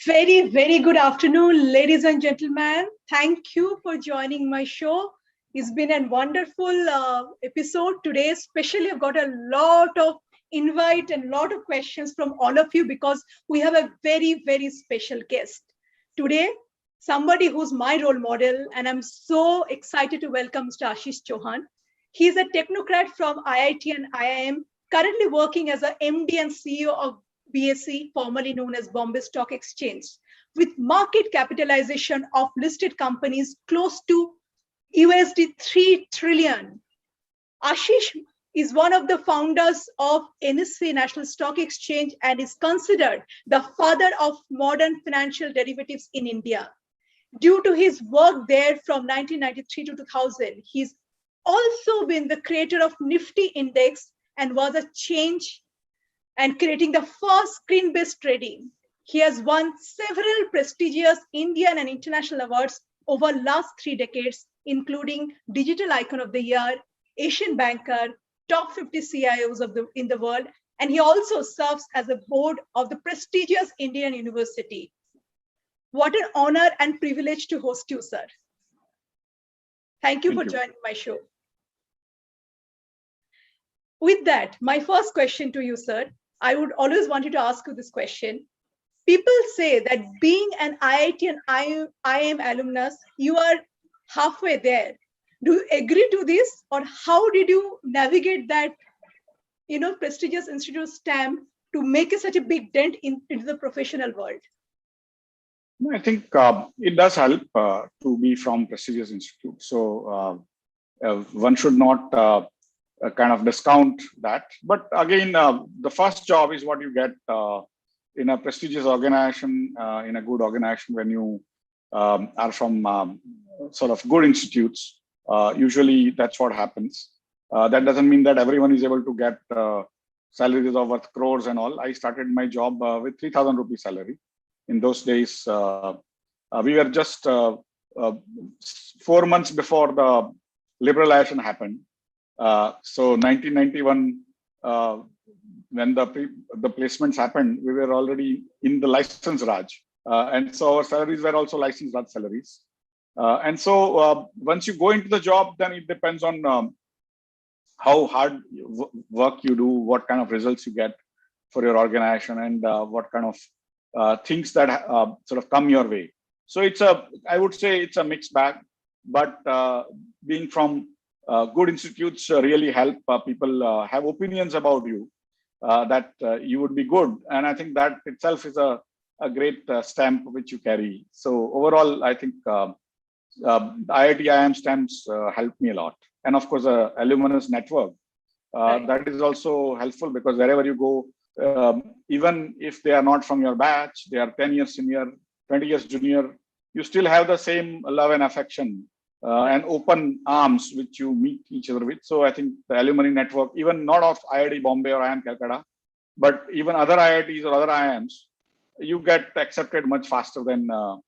Very, very good afternoon, ladies and gentlemen. Thank you for joining my show. It's been a wonderful episode today. Especially, I've got a lot of invite and a lot of questions from all of you because we have a very, very special guest today. Somebody who's my role model, and I'm so excited to welcome Mr. Ashish Chauhan. He's a technocrat from IIT and IIM, currently working as a MD and CEO of BSE, formerly known as Bombay Stock Exchange, with market capitalization of listed companies close to USD 3 trillion. Ashish is one of the founders of NSE National Stock Exchange and is considered the father of modern financial derivatives in India. Due to his work there from 1993 to 2000, he's also been the creator of Nifty Index and was a change and creating the first screen-based trading. He has won several prestigious Indian and international awards over last 3 decades, including Digital Icon of the Year, Asian Banker, Top 50 CIOs in the world, and he also serves as a board of the prestigious Indian University. What an honor and privilege to host you, sir. Thank you for joining my show. With that, my first question to you, sir, I would always wanted to ask you this question. People say that being an IIT and IIM alumnus, you are halfway there. Do you agree to this, or how did you navigate that, prestigious institute stamp to make such a big dent into the professional world? I think it does help to be from prestigious institute. So one should not kind of discount that. But again, the first job is what you get in a prestigious organization, in a good organization when you are from sort of good institutes. Usually that's what happens. That doesn't mean that everyone is able to get salaries of worth crores and all. I started my job with 3,000 rupees salary. In those days, we were just 4 months before the liberalization happened. So 1991, when the placements happened, we were already in the license Raj. And so our salaries were also license Raj salaries. And so once you go into the job, then it depends on how hard work you do, what kind of results you get for your organization, and what kind of things that sort of come your way. So I would say it's a mixed bag, but being from good institutes really help people have opinions about you, that you would be good. And I think that itself is a great stamp which you carry. So overall, I think IIT IIM stamps help me a lot. And of course, alumnus network, that is also helpful because wherever you go, even if they are not from your batch, they are 10 years senior, 20 years junior, you still have the same love and affection and open arms which you meet each other with. So I think the alumni network, even not of IIT Bombay or IIM Calcutta, but even other IITs or other IIMs, you get accepted much faster than a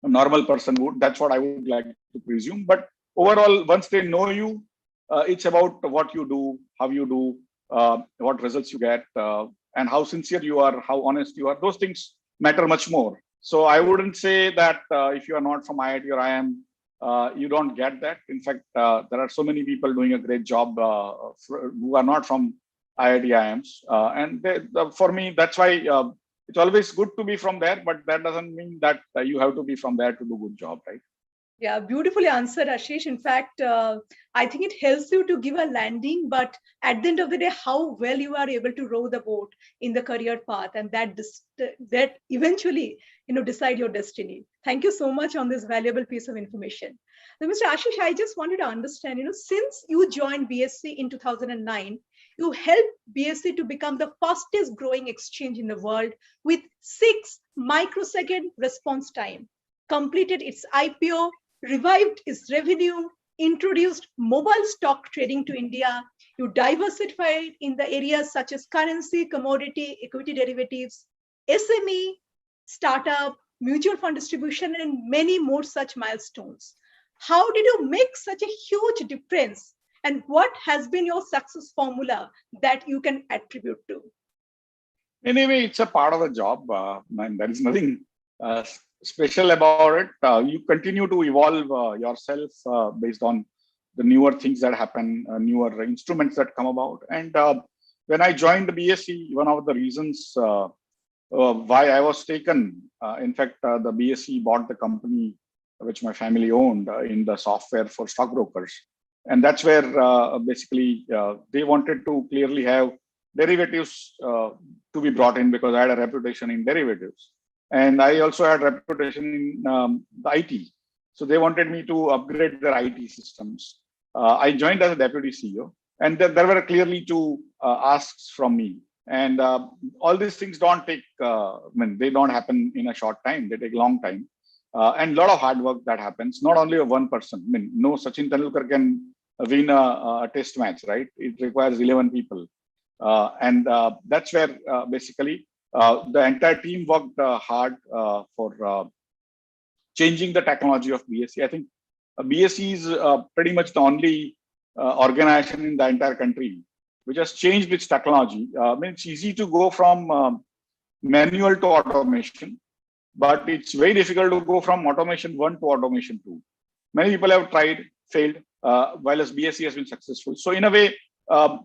normal person would. That's what I would like to presume. But overall, once they know you, it's about what you do, how you do, what results you get, and how sincere you are, how honest you are. Those things matter much more. So I wouldn't say that if you are not from IIT or IIM, you don't get that. In fact, there are so many people doing a great job who are not from IIT IIMs. And for me, that's why it's always good to be from there, but that doesn't mean that you have to be from there to do a good job, right? Yeah, beautifully answered, Ashish. In fact, I think it helps you to give a landing, but at the end of the day, how well you are able to row the boat in the career path, and that eventually, decide your destiny. Thank you so much on this valuable piece of information. Now, Mr. Ashish, I just wanted to understand, since you joined BSE in 2009, you helped BSE to become the fastest growing exchange in the world with 6 microsecond response time, completed its IPO, revived its revenue, introduced mobile stock trading to India. You diversified in the areas such as currency, commodity, equity derivatives, SME, startup, mutual fund distribution, and many more such milestones. How did you make such a huge difference? And what has been your success formula that you can attribute to? Anyway, it's a part of the job, and there is nothing uh, special about it. You continue to evolve yourself based on the newer things that happen, newer instruments that come about. And when I joined the BSE, one of the reasons why I was taken, in fact, the BSE bought the company which my family owned in the software for stockbrokers. And that's where basically they wanted to clearly have derivatives to be brought in because I had a reputation in derivatives. And I also had reputation in the IT. So they wanted me to upgrade their IT systems. I joined as a deputy CEO, and there were clearly two asks from me. And all these things don't take, they don't happen in a short time. They take a long time. And a lot of hard work that happens, not only of one person. No Sachin Tendulkar can win a test match, right? It requires 11 people. And that's where basically the entire team worked hard for changing the technology of BSE. I think BSE is pretty much the only organization in the entire country which has changed its technology. It's easy to go from manual to automation, but it's very difficult to go from automation 1 to automation 2. Many people have tried, failed, while as BSE has been successful. So in a way,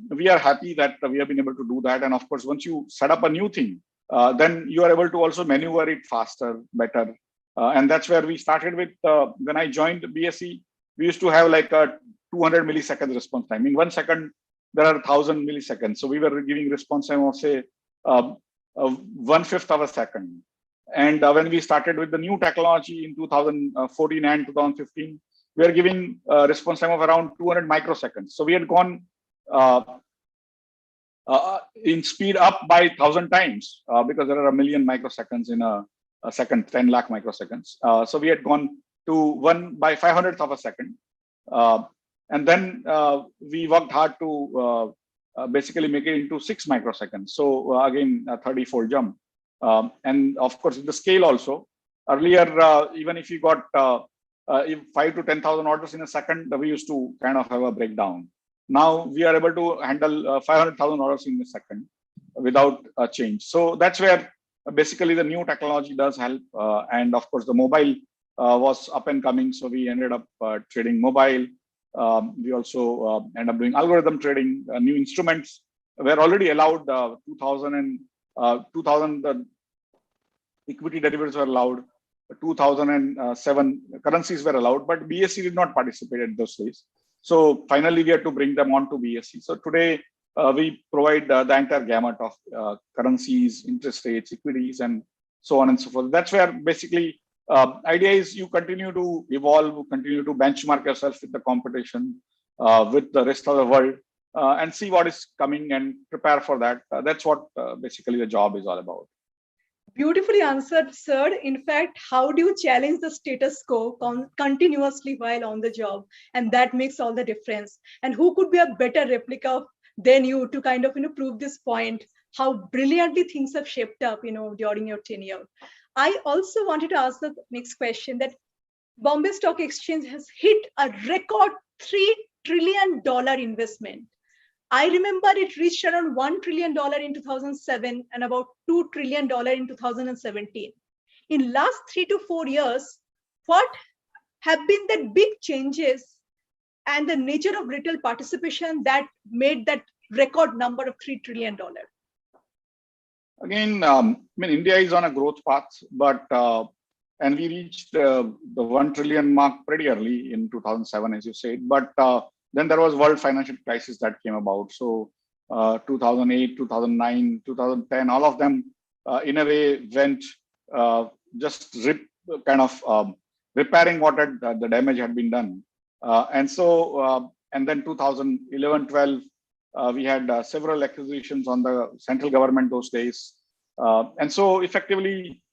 we are happy that we have been able to do that. And of course, once you set up a new thing, then you are able to also maneuver it faster, better. And that's where we started with, when I joined BSE, we used to have like a 200 milliseconds response time. In 1 second, there are 1,000 milliseconds. So we were giving response time of say, 1/5 of a second. And when we started with the new technology in 2014 and 2015, we are giving response time of around 200 microseconds. So we had gone in speed up by 1,000 times because there are a million microseconds in a second, 10 lakh microseconds. So we had gone to 1 by 500th of a second. And then we worked hard to basically make it into 6 microseconds. So again, a 30-fold jump. And of course, the scale also. Earlier, even if you got 5 to 10,000 orders in a second, we used to kind of have a breakdown. Now we are able to handle 500,000 orders in a second without a change. So that's where basically the new technology does help. And of course, the mobile was up and coming. So we ended up trading mobile. We also end up doing algorithm trading. New instruments were already allowed 2000 equity derivatives were allowed, 2007 currencies were allowed, but BSE did not participate at those days. So finally, we had to bring them on to BSE. So today, we provide the entire gamut of currencies, interest rates, equities, and so on and so forth. That's where basically idea is you continue to evolve, continue to benchmark yourself with the competition, with the rest of the world, and see what is coming and prepare for that. That's what basically the job is all about. Beautifully answered, sir. In fact, how do you challenge the status quo continuously while on the job? And that makes all the difference. And who could be a better replica than you to kind of prove this point? How brilliantly things have shaped up, during your tenure. I also wanted to ask the next question that Bombay Stock Exchange has hit a record $3 trillion investment. I remember it reached around $1 trillion in 2007 and about $2 trillion in 2017. In last 3 to 4 years, what have been the big changes and the nature of retail participation that made that record number of $3 trillion? Again, India is on a growth path, but and we reached the 1 trillion mark pretty early in 2007, as you said. But then there was world financial crisis that came about. So 2008, 2009, 2010, all of them in a way went just repairing what the damage had been done. And then 2011, 12, we had several acquisitions on the central government those days. And so effectively,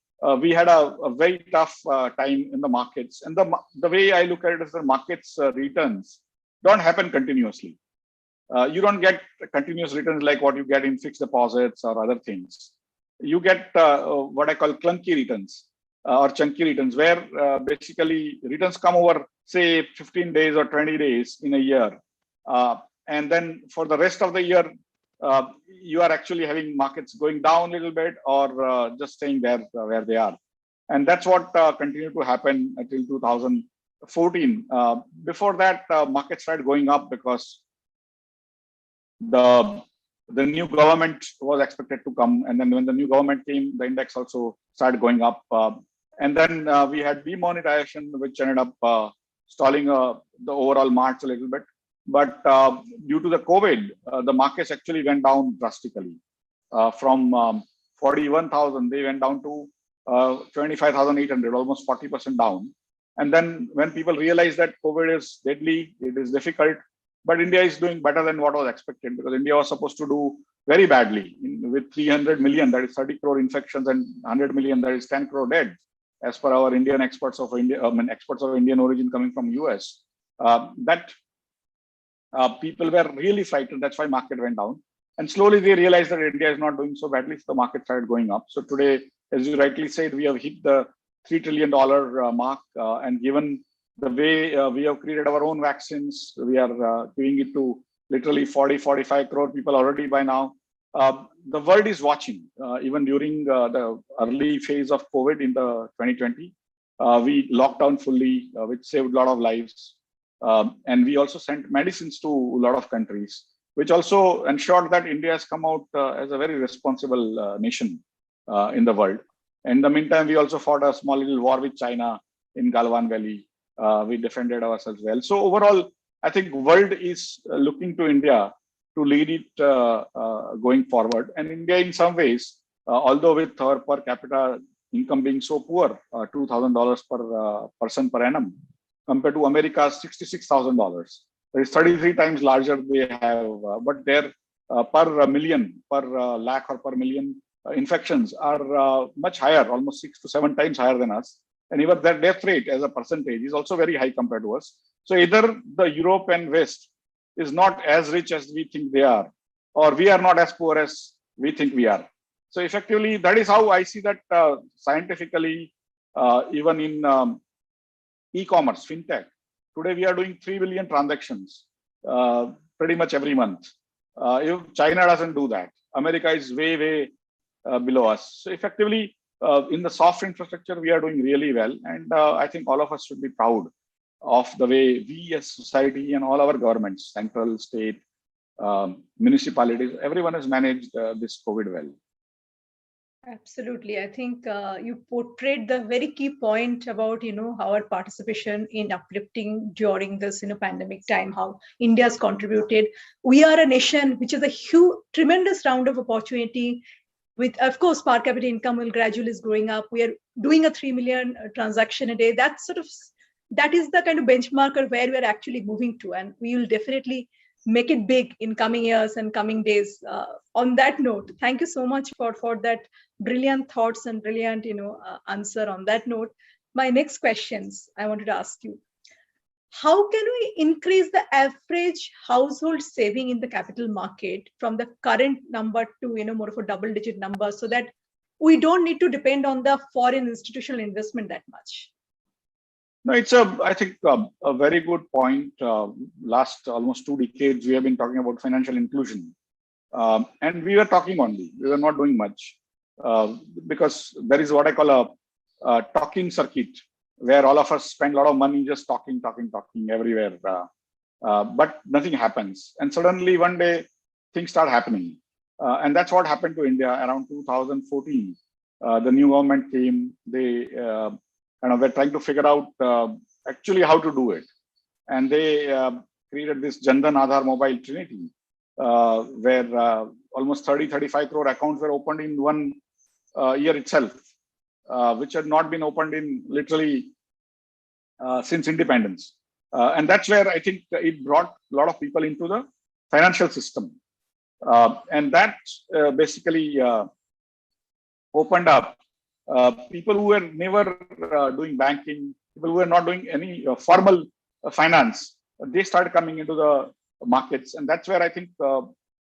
we had a very tough time in the markets. And the way I look at it is the markets returns don't happen continuously. You don't get continuous returns like what you get in fixed deposits or other things. You get what I call clunky returns or chunky returns, where basically returns come over, say, 15 days or 20 days in a year. And then for the rest of the year, you are actually having markets going down a little bit or just staying there where they are. And that's what continued to happen until 2014. Before that, markets started going up because the new government was expected to come, and then when the new government came, the index also started going up. And then we had demonetization, which ended up stalling the overall march a little bit. But due to the COVID, the markets actually went down drastically. From 41,000, they went down to 25,800, almost 40% down. And then when people realized that COVID is deadly, it is difficult, but India is doing better than what was expected, because India was supposed to do very badly with 300 million, that is 30 crore infections, and 100 million, that is 10 crore dead, as per our Indian experts of India, experts of Indian origin coming from US. People were really frightened. That's why market went down. And slowly they realized that India is not doing so badly, so the market started going up. So today, as you rightly said, we have hit the $3 trillion mark. And given the way we have created our own vaccines, we are giving it to literally 40, 45 crore people already by now. The world is watching. Even during the early phase of COVID in the 2020, we locked down fully, which saved a lot of lives. And we also sent medicines to a lot of countries, which also ensured that India has come out as a very responsible nation in the world. In the meantime, we also fought a small little war with China in Galwan Valley. We defended ourselves well. So overall, I think world is looking to India to lead it going forward. And India, in some ways, although with our per capita income being so poor, $2,000 per person per annum, compared to America's $66,000. It is 33 times larger they have, but their per million, per lakh or per million infections are much higher, almost 6 to 7 times higher than us. And even their death rate as a percentage is also very high compared to us. So either the Europe and West is not as rich as we think they are, or we are not as poor as we think we are. So effectively, that is how I see that scientifically, even in e-commerce, fintech. Today we are doing 3 billion transactions pretty much every month. If China doesn't do that, America is way below us. So effectively, in the soft infrastructure, we are doing really well. And I think all of us should be proud of the way we as society and all our governments, central, state, municipalities, everyone has managed this COVID well. Absolutely. I think you portrayed the very key point about, our participation in uplifting during this, pandemic time, how India's contributed. We are a nation which is a huge, tremendous round of opportunity with, of course, per capita income will gradually is growing up. We are doing a 3 million transaction a day. That is the kind of benchmark or where we're actually moving to. And we will definitely make it big in coming years and coming days. On that note, thank you so much for that brilliant thoughts and brilliant answer on that note. My next questions I wanted to ask you: how can we increase the average household saving in the capital market from the current number to more of a double-digit number, so that we don't need to depend on the foreign institutional investment that much? No, it's I think a very good point. Last almost 2 decades, we have been talking about financial inclusion. And we were talking only, we were not doing much. Because there is what I call a talking circuit, where all of us spend a lot of money just talking everywhere. But nothing happens. And suddenly one day, things start happening. And that's what happened to India around 2014. The new government came, they we're trying to figure out actually how to do it. And they created this Jan Dhan Aadhaar Mobile Trinity, where almost 35 crore accounts were opened in 1 year itself, which had not been opened in literally since independence. And that's where I think it brought a lot of people into the financial system. And that basically opened up people who were never doing banking, people who were not doing any formal finance. They started coming into the markets, and that's where I think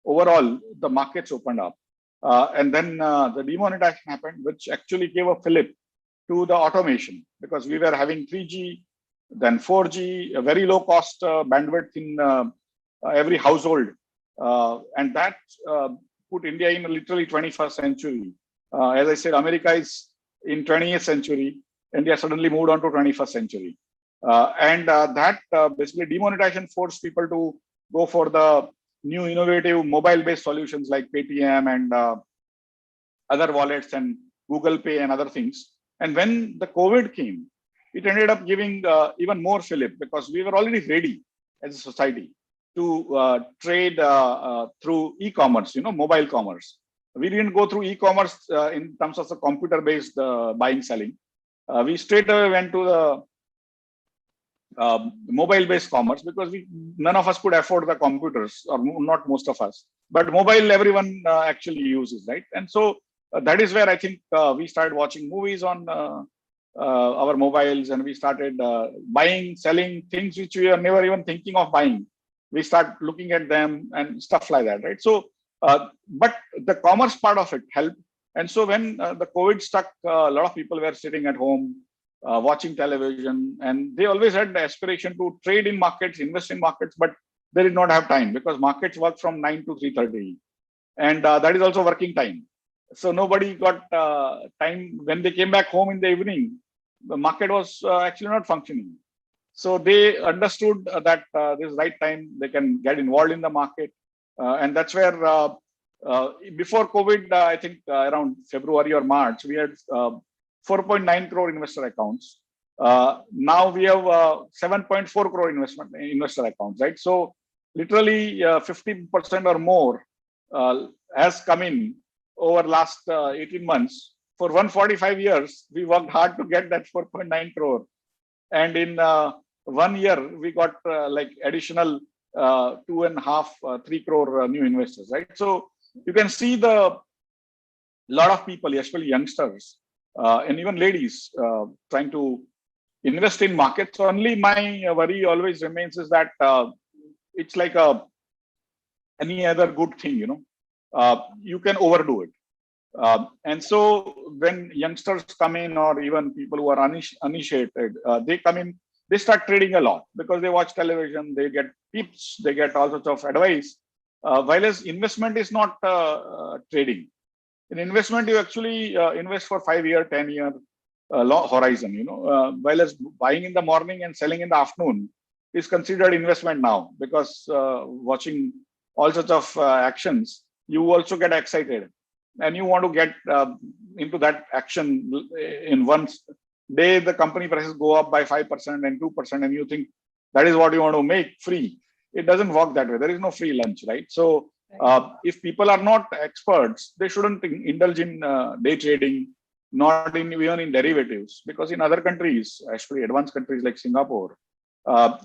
overall the markets opened up. And then the demonetization happened, which actually gave a fillip to the automation, because we were having 3G, then 4G, a very low cost bandwidth in every household. and that put India in literally 21st century. As I said, America is in 20th century. India suddenly moved on to 21st century. And that basically demonetization forced people to go for the new innovative mobile-based solutions like Paytm and other wallets and Google Pay and other things. And when the COVID came, it ended up giving even more fillip because we were already ready as a society to trade through e-commerce, mobile commerce. We didn't go through e-commerce in terms of the computer-based buying, selling. We straight away went to the mobile-based commerce because none of us could afford the computers, or not most of us. But mobile, everyone actually uses, right? And so that is where I think we started watching movies on our mobiles, and we started buying, selling things which we are never even thinking of buying. We start looking at them and stuff like that, right? So, but the commerce part of it helped. And so when the COVID struck, a lot of people were sitting at home, watching television, and they always had the aspiration to trade in markets, invest in markets, but they did not have time because markets work from 9 to 3:30, and that is also working time. So nobody got time. When they came back home in the evening, the market was actually not functioning. So they understood that this is the right time they can get involved in the market, and that's where before COVID, I think around February or March, we had 4.9 crore investor accounts. Now we have 7.4 crore investor accounts, right? So literally 50% or more has come in over last 18 months. For 145 years, we worked hard to get that 4.9 crore. And in 1 year, we got like additional 2.5, 3 crore new investors, right? So you can see the lot of people, especially youngsters, and even ladies trying to invest in markets. Only my worry always remains is that it's like any other good thing, you can overdo it. And so when youngsters come in, or even people who are uninitiated, they come in, they start trading a lot because they watch television, they get tips, they get all sorts of advice. While as investment is not trading. In investment, you actually invest for 5-year, 10-year long horizon, while as buying in the morning and selling in the afternoon is considered investment now, because watching all sorts of actions, you also get excited and you want to get into that action in one day. The company prices go up by 5% and 2%, and you think that is what you want to make free. It doesn't work that way. There is no free lunch, right? So if people are not experts, they shouldn't indulge in day trading, not even in derivatives, because in other countries, especially advanced countries like Singapore,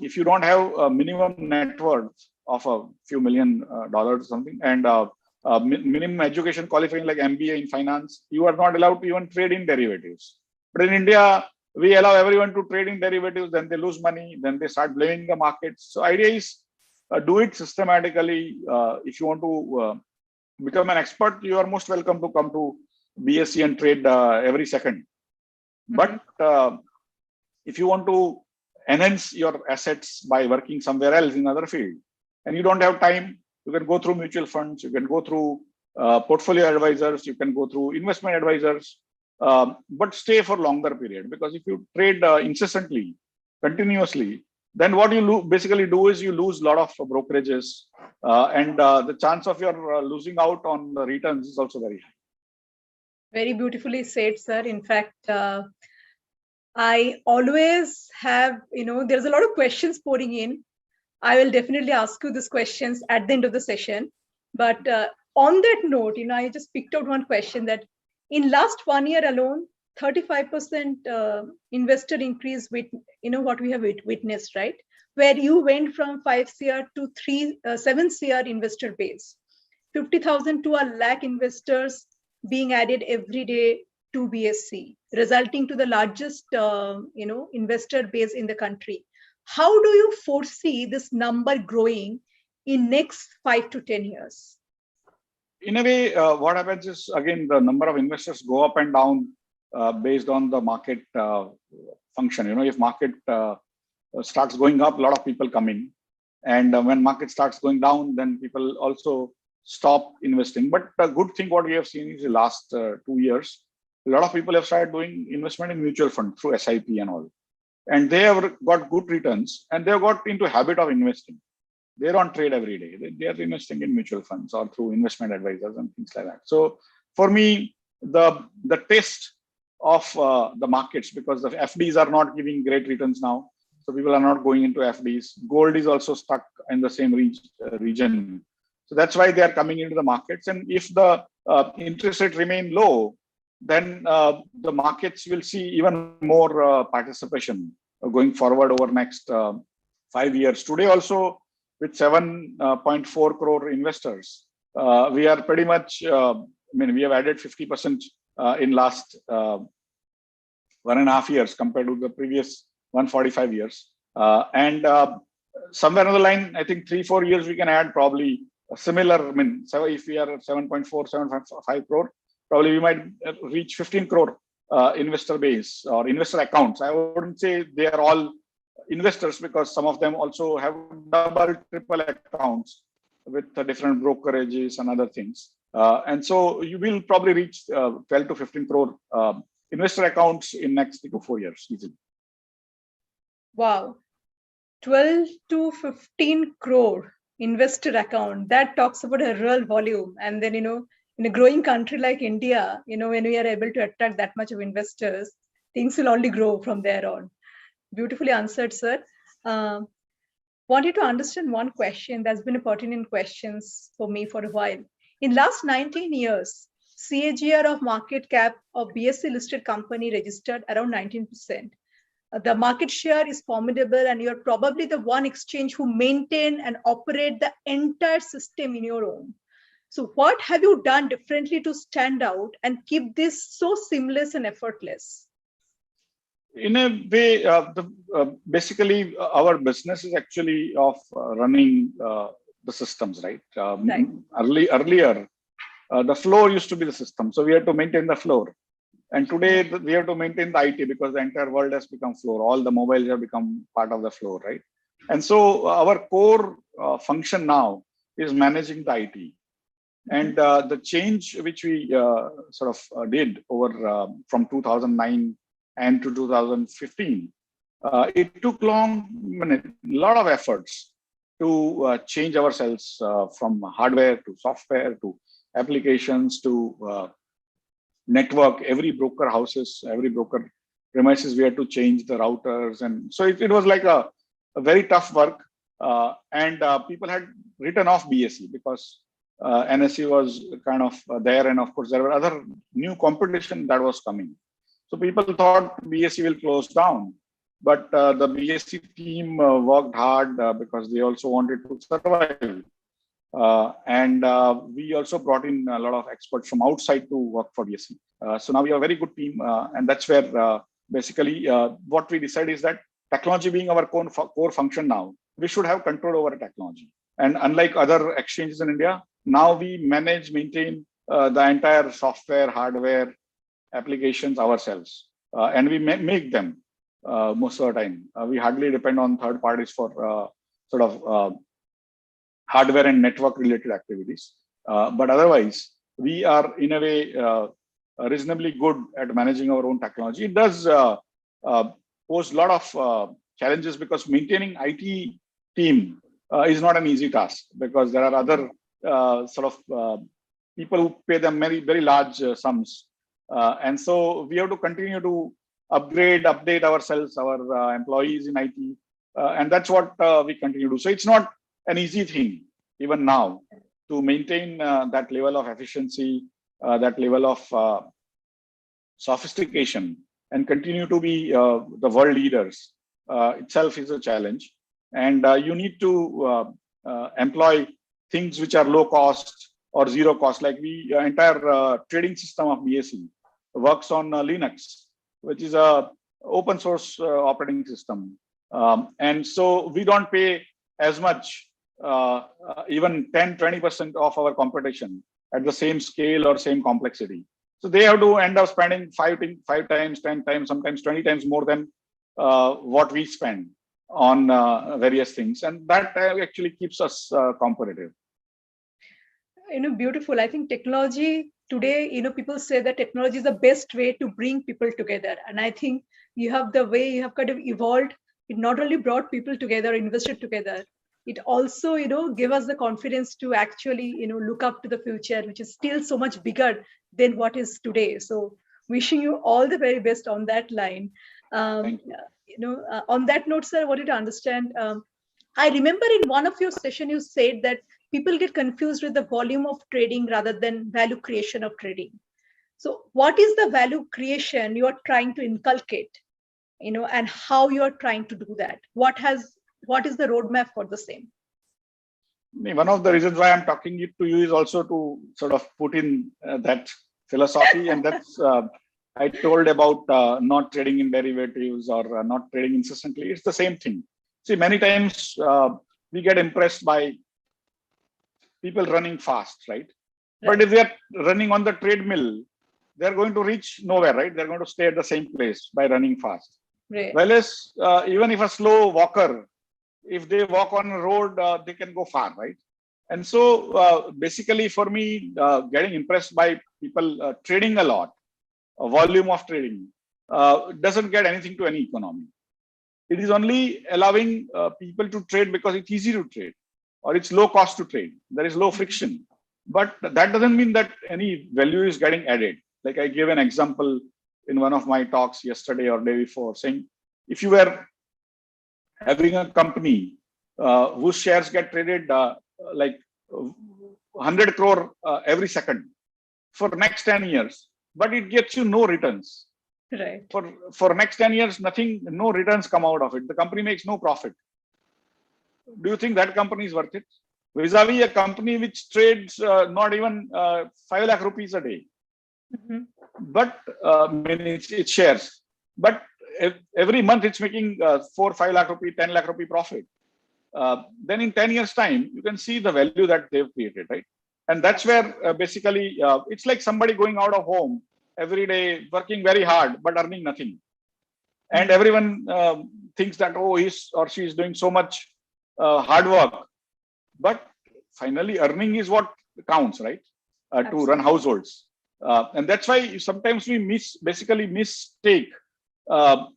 if you don't have a minimum net worth of a few $million or something, and minimum education qualifying like MBA in finance, you are not allowed to even trade in derivatives. But in India, we allow everyone to trade in derivatives, then they lose money, then they start blaming the markets. So idea is do it systematically. If you want to become an expert, you are most welcome to come to BSE and trade every second. But if you want to enhance your assets by working somewhere else in another field, and you don't have time, you can go through mutual funds, you can go through portfolio advisors, you can go through investment advisors, but stay for longer period. Because if you trade incessantly, continuously, then what you basically do is you lose a lot of brokerages, and the chance of your losing out on the returns is also very high. Very beautifully said, sir. In fact, I always have, there's a lot of questions pouring in. I will definitely ask you these questions at the end of the session. But on that note, I just picked out one question that in last 1 year alone, 35% investor increase with, what we have witnessed, right? Where you went from 5 CR to 7 CR investor base, 50,000 to a lakh investors being added every day to BSE, resulting to the largest, investor base in the country. How do you foresee this number growing in next 5 to 10 years? In a way, what happens is, again, the number of investors go up and down based on the market function. If market starts going up, a lot of people come in. And when market starts going down, then people also stop investing. But the good thing what we have seen is the last 2 years, a lot of people have started doing investment in mutual fund through SIP and all. And they have got good returns, and they have got into habit of investing. They don't trade every day. They are investing in mutual funds or through investment advisors and things like that. So for me, the test of the markets, because the FDs are not giving great returns now, so people are not going into FDs. Gold is also stuck in the same region. So that's why they are coming into the markets. And if the interest rate remain low, then the markets will see even more participation going forward over next 5 years. Today also, with 7.4 crore investors, we are pretty much, we have added 50% in last 1.5 years compared to the previous 145 years. And somewhere on the line, I think 3-4 years, we can add probably a similar, so if we are at 7.4, 7.5 crore, probably we might reach 15 crore investor base or investor accounts. I wouldn't say they are all investors, because some of them also have double, triple accounts with different brokerages and other things. And so you will probably reach 12 to 15 crore investor accounts in next 3 to 4 years easily. Wow, 12 to 15 crore investor account. That talks about a real volume. And then, in a growing country like India, when we are able to attract that much of investors, things will only grow from there on. Beautifully answered, sir. Wanted to understand one question that's been a pertinent questions for me for a while. In last 19 years, CAGR of market cap of BSE listed company registered around 19%. The market share is formidable, and you're probably the one exchange who maintain and operate the entire system in your own. So what have you done differently to stand out and keep this so seamless and effortless? In a way, basically, our business is actually of running the systems, right? Right. Earlier, the floor used to be the system. So we had to maintain the floor. And today, we have to maintain the IT, because the entire world has become floor. All the mobiles have become part of the floor, right? And so our core function now is managing the IT. And the change which we did over from 2009 and to 2015, it took a lot of efforts to change ourselves from hardware to software to applications to network. Every broker houses, every broker premises, we had to change the routers. And so it was like a very tough work. And people had written off BSE because NSE was kind of there, and of course there were other new competition that was coming. So people thought BSE will close down, but the BSE team worked hard because they also wanted to survive. And we also brought in a lot of experts from outside to work for BSE. So now we have a very good team, and that's where basically what we decide is that technology being our core function now, we should have control over technology. And unlike other exchanges in India, now we manage, maintain the entire software, hardware, applications ourselves, and we make them most of the time. We hardly depend on third parties for hardware and network related activities. But otherwise, we are in a way reasonably good at managing our own technology. It does pose a lot of challenges, because maintaining IT team is not an easy task, because there are other people who pay them very large sums. And so we have to continue to update ourselves, our employees in IT. And that's what we continue to do. So it's not an easy thing, even now, to maintain that level of efficiency, that level of sophistication, and continue to be the world leaders itself is a challenge. And you need to employ things which are low cost or zero cost. Like we entire trading system of BSE works on Linux, which is a open source operating system. And so we don't pay as much, even 10-20% of our competition at the same scale or same complexity. So they have to end up spending 5 times, 10 times, sometimes 20 times more than what we spend. on various things, and that actually keeps us competitive. Beautiful. I think technology today, people say that technology is the best way to bring people together. And I think you have the way you have kind of evolved. It not only brought people together, invested together, it also, give us the confidence to actually, look up to the future, which is still so much bigger than what is today. So wishing you all the very best on that line. Thank you. On that note, sir, I wanted to understand, I remember in one of your session, you said that people get confused with the volume of trading rather than value creation of trading. So what is the value creation you are trying to inculcate, and how you are trying to do that? What is the roadmap for the same? One of the reasons why I'm talking it to you is also to sort of put in that philosophy, and that's I told about not trading in derivatives or not trading incessantly. It's the same thing. See, many times we get impressed by people running fast, right? But if they're running on the treadmill, they're going to reach nowhere, right? They're going to stay at the same place by running fast. Right. Whereas even if a slow walker, if they walk on a road, they can go far, right? And so basically for me, getting impressed by people trading a lot, a volume of trading, doesn't get anything to any economy. It is only allowing people to trade because it's easy to trade or it's low cost to trade. There is low friction. But that doesn't mean that any value is getting added. Like I gave an example in one of my talks yesterday or day before, saying if you were having a company whose shares get traded like 100 crore every second for next 10 years, but it gets you no returns. Right. For next 10 years, no returns come out of it. The company makes no profit. Do you think that company is worth it? Vis-a-vis a company which trades not even 5 lakh rupees a day, but it's shares. But every month it's making 4-5 lakh rupee, 10 lakh rupee profit. Then in 10 years time, you can see the value that they've created, right? And that's where basically it's like somebody going out of home every day, working very hard, but earning nothing. And everyone thinks that, oh, he's or she is doing so much hard work. But finally, earning is what counts, right? To run households. And that's why sometimes we mistake the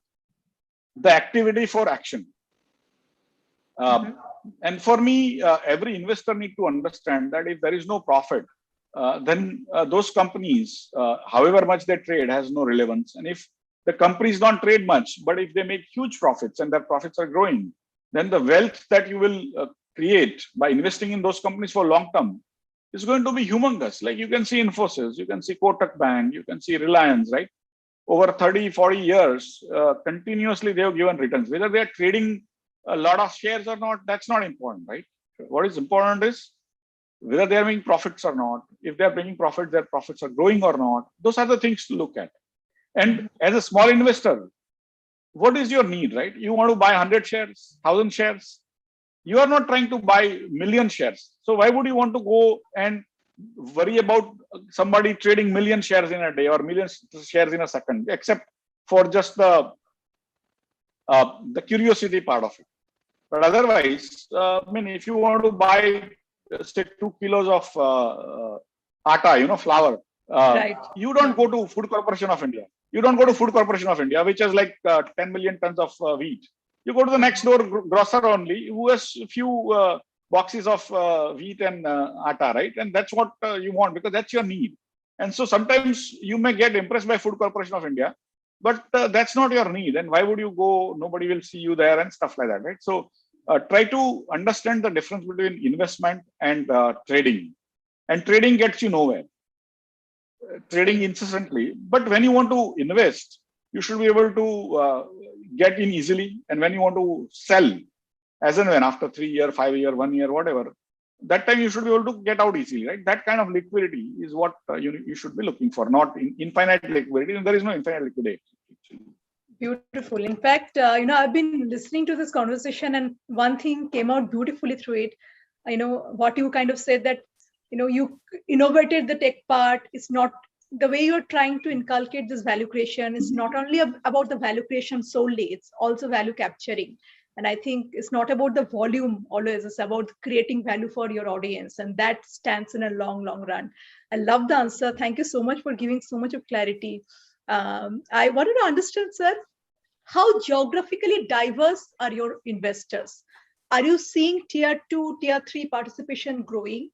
activity for action. And for me, every investor need to understand that if there is no profit, then those companies, however much they trade, has no relevance. And if the companies don't trade much, but if they make huge profits and their profits are growing, then the wealth that you will create by investing in those companies for long term is going to be humongous. Like you can see Infosys, you can see Kotak Bank, you can see Reliance, right? Over 30-40 years, continuously they have given returns. Whether they are trading a lot of shares or not, that's not important, right? What is important is whether they are making profits or not. If they are bringing profits, their profits are growing or not. Those are the things to look at. And as a small investor, what is your need, right? You want to buy 100 shares, 1,000 shares. You are not trying to buy million shares. So why would you want to go and worry about somebody trading million shares in a day or million shares in a second, except for just the curiosity part of it. But otherwise, if you want to buy, say, 2 kilos of atta, flour, right. You don't go to Food Corporation of India. You don't go to Food Corporation of India, which has like 10 million tons of wheat. You go to the next door grocer only, who has a few boxes of wheat and atta, right? And that's what you want because that's your need. And so sometimes you may get impressed by Food Corporation of India, but that's not your need. And why would you go? Nobody will see you there and stuff like that, right? So try to understand the difference between investment and trading. And trading gets you nowhere. Trading incessantly. But when you want to invest, you should be able to get in easily. And when you want to sell, as and when, after 3 years, 5 years, 1 year, whatever, that time you should be able to get out easily, right? That kind of liquidity is what you should be looking for, not infinite liquidity. And there is no infinite liquidity. Beautiful. In fact, I've been listening to this conversation, and one thing came out beautifully through it. What you kind of said that, you innovated the tech part. It's not the way you're trying to inculcate this value creation. It's not only about the value creation solely, it's also value capturing. And I think it's not about the volume always, it's about creating value for your audience. And that stands in a long, long run. I love the answer. Thank you so much for giving so much of clarity. I wanted to understand, sir, how geographically diverse are your investors? Are you seeing tier 2, tier 3 participation growing?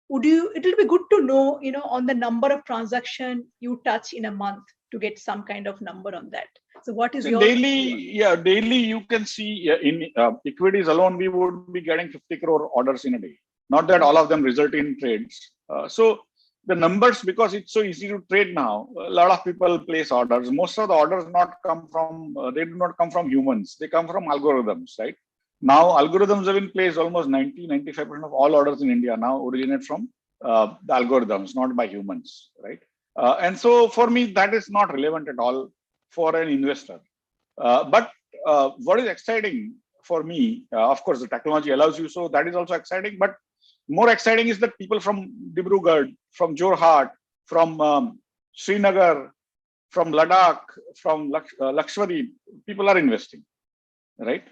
It will be good to know, on the number of transaction you touch in a month to get some kind of number on that. So what is So your daily you can see in equities alone, we would be getting 50 crore orders in a day. Not that all of them result in trades. So the numbers, because it's so easy to trade now, a lot of people place orders. Most of the orders they do not come from humans. They come from algorithms, right? Now algorithms have in place. Almost 95% of all orders in India now originate from the algorithms, not by humans, right? And so for me, that is not relevant at all for an investor. But what is exciting for me, of course, the technology allows you, so that is also exciting. But more exciting is that people from Dibrugarh, from Jorhat, from Srinagar, from Ladakh, from Lakshadweep, people are investing, right?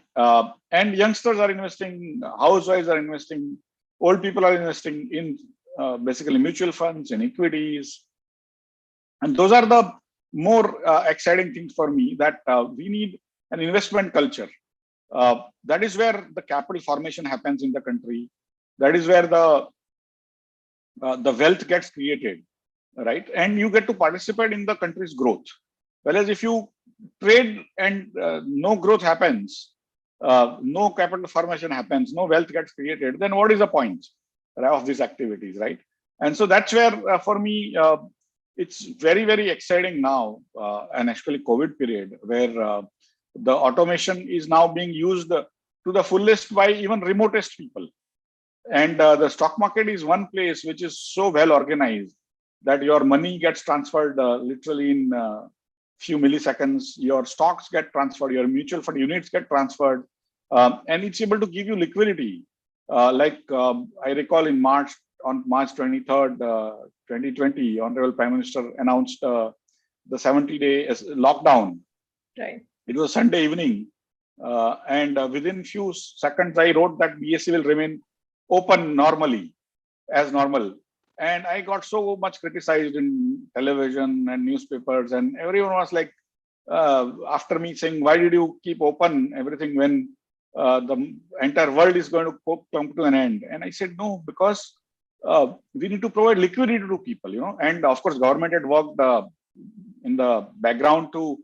And youngsters are investing, housewives are investing, old people are investing in basically mutual funds and equities. And those are the more exciting things for me, that we need an investment culture. That is where the capital formation happens in the country. That is where the wealth gets created, right? And you get to participate in the country's growth. Whereas if you trade and no growth happens, no capital formation happens, no wealth gets created, then what is the point of these activities, right? And so that's where for me, it's very, very exciting now, and especially COVID period, where the automation is now being used to the fullest by even remotest people. And the stock market is one place which is so well organized that your money gets transferred literally in few milliseconds. Your stocks get transferred, your mutual fund units get transferred, and it's able to give you liquidity. I recall on March 23rd, 2020, Honorable Prime Minister announced the 70-day lockdown. Right. It was Sunday evening, and within few seconds, I wrote that BSE will remain open normally, as normal. And I got so much criticized in television and newspapers, and everyone was like, after me saying, why did you keep open everything when the entire world is going to come to an end? And I said, no, because we need to provide liquidity to people, and of course, government had worked in the background to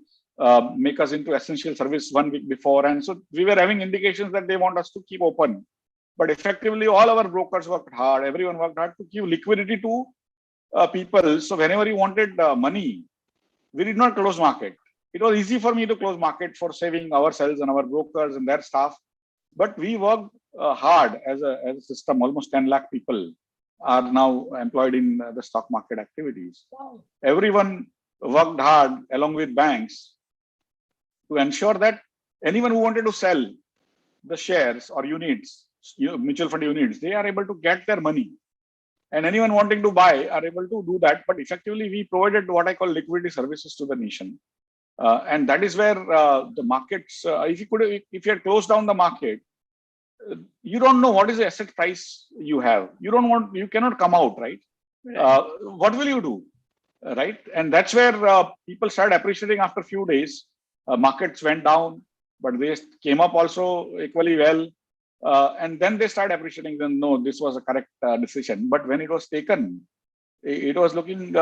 make us into essential service 1 week before. And so we were having indications that they want us to keep open. But effectively, all our brokers worked hard. Everyone worked hard to give liquidity to people. So whenever you wanted money, we did not close market. It was easy for me to close market for saving ourselves and our brokers and their staff. But we worked hard as a system. Almost 10 lakh people are now employed in the stock market activities. Wow. Everyone worked hard along with banks to ensure that anyone who wanted to sell the shares or units, mutual fund units, they are able to get their money. And anyone wanting to buy are able to do that. But effectively, we provided what I call liquidity services to the nation. And that is where the markets, if you had closed down the market, you don't know what is the asset price you have. You cannot come out, right? What will you do? Right? And that's where people started appreciating after a few days. Markets went down, but they came up also equally well. And then they started appreciating them. No, this was a correct decision. But when it was taken, it was looking